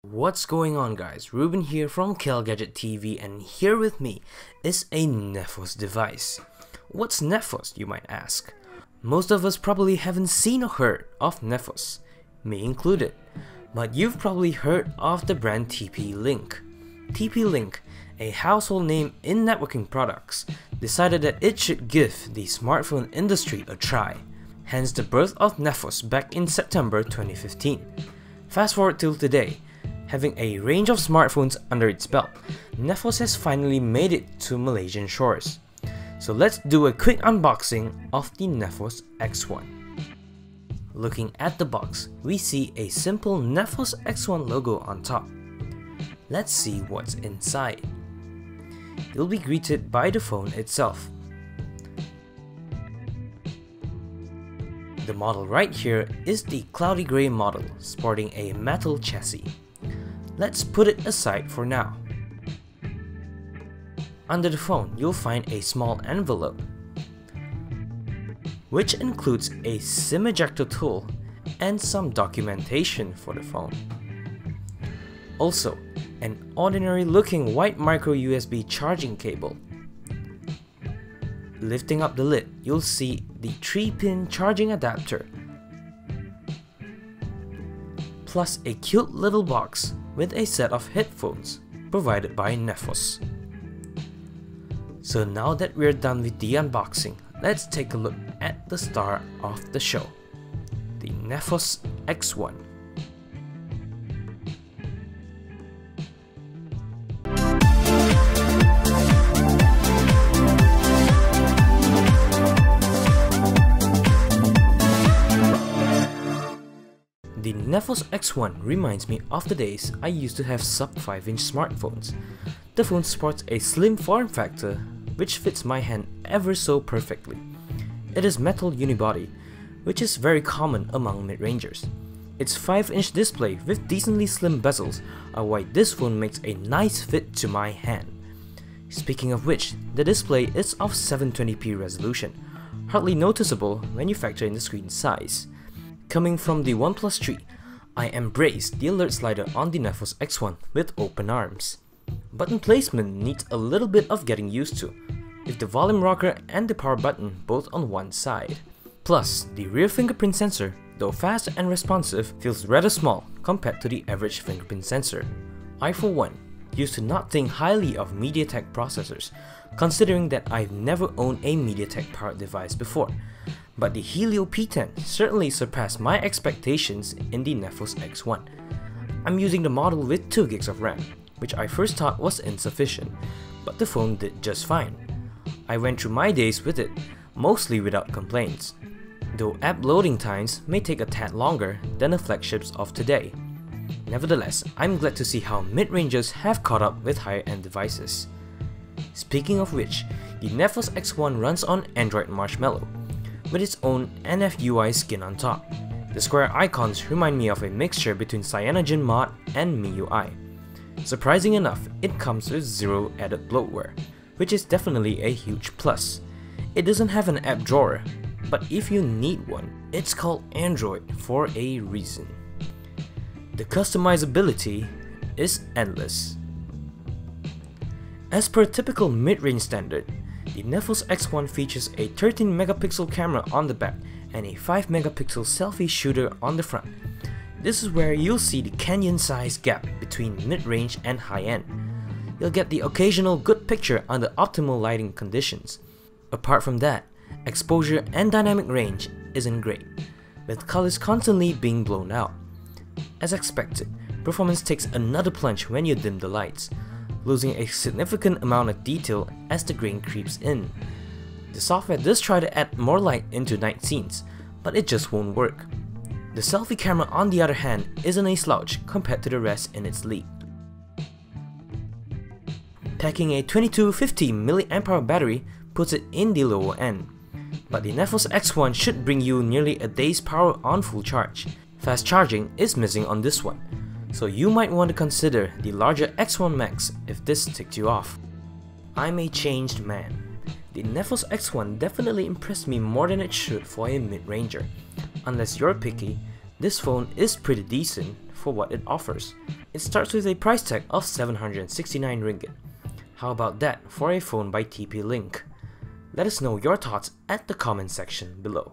What's going on, guys? Ruben here from KLGadget TV, and here with me is a Nefos device. What's Nefos, you might ask? Most of us probably haven't seen or heard of Nefos, me included, but you've probably heard of the brand TP-Link. TP-Link, a household name in networking products, decided that it should give the smartphone industry a try, hence the birth of Nefos back in September 2015. Fast forward till today. Having a range of smartphones under its belt, Nefos has finally made it to Malaysian shores. So let's do a quick unboxing of the Nefos X1. Looking at the box, we see a simple Nefos X1 logo on top. Let's see what's inside. You'll be greeted by the phone itself. The model right here is the cloudy grey model, sporting a metal chassis. Let's put it aside for now. Under the phone, you'll find a small envelope, which includes a SIM ejector tool and some documentation for the phone. Also, an ordinary looking white micro USB charging cable. Lifting up the lid, you'll see the 3-pin charging adapter, plus a cute little box with a set of headphones provided by Nefos. So now that we're done with the unboxing, let's take a look at the star of the show, the Nefos X1. The Nefos X1 reminds me of the days I used to have sub 5-inch smartphones. The phone sports a slim form factor which fits my hand ever so perfectly. It is metal unibody, which is very common among mid-rangers. Its 5-inch display with decently slim bezels are why this phone makes a nice fit to my hand. Speaking of which, the display is of 720p resolution, hardly noticeable when you factor in the screen size. Coming from the OnePlus 3, I embraced the alert slider on the Nefos X1 with open arms. Button placement needs a little bit of getting used to, with the volume rocker and the power button both on one side. Plus, the rear fingerprint sensor, though fast and responsive, feels rather small compared to the average fingerprint sensor. I for one used to not think highly of MediaTek processors, considering that I've never owned a MediaTek powered device before. But the Helio P10 certainly surpassed my expectations in the Nefos X1. I'm using the model with 2GB of RAM, which I first thought was insufficient, but the phone did just fine. I went through my days with it, mostly without complaints, though app loading times may take a tad longer than the flagships of today. Nevertheless, I'm glad to see how mid-rangers have caught up with higher-end devices. Speaking of which, the Nefos X1 runs on Android Marshmallow, with its own NFUI skin on top. The square icons remind me of a mixture between CyanogenMod and MIUI. Surprising enough, it comes with zero added bloatware, which is definitely a huge plus. It doesn't have an app drawer, but if you need one, it's called Android for a reason. The customizability is endless. As per typical mid-range standard, the Nefos X1 features a 13-megapixel camera on the back and a 5-megapixel selfie shooter on the front. This is where you'll see the canyon-sized gap between mid-range and high-end. You'll get the occasional good picture under optimal lighting conditions. Apart from that, exposure and dynamic range isn't great, with colors constantly being blown out. As expected, performance takes another plunge when you dim the lights, losing a significant amount of detail as the grain creeps in. The software does try to add more light into night scenes, but it just won't work. The selfie camera on the other hand isn't a slouch compared to the rest in its league. Packing a 2250 mAh battery puts it in the lower end, but the Nefos X1 should bring you nearly a day's power on full charge. Fast charging is missing on this one, so you might want to consider the larger X1 Max if this ticked you off. I'm a changed man. The Nefos X1 definitely impressed me more than it should for a mid-ranger. Unless you're picky, this phone is pretty decent for what it offers. It starts with a price tag of 769 ringgit. How about that for a phone by TP-Link? Let us know your thoughts at the comment section below.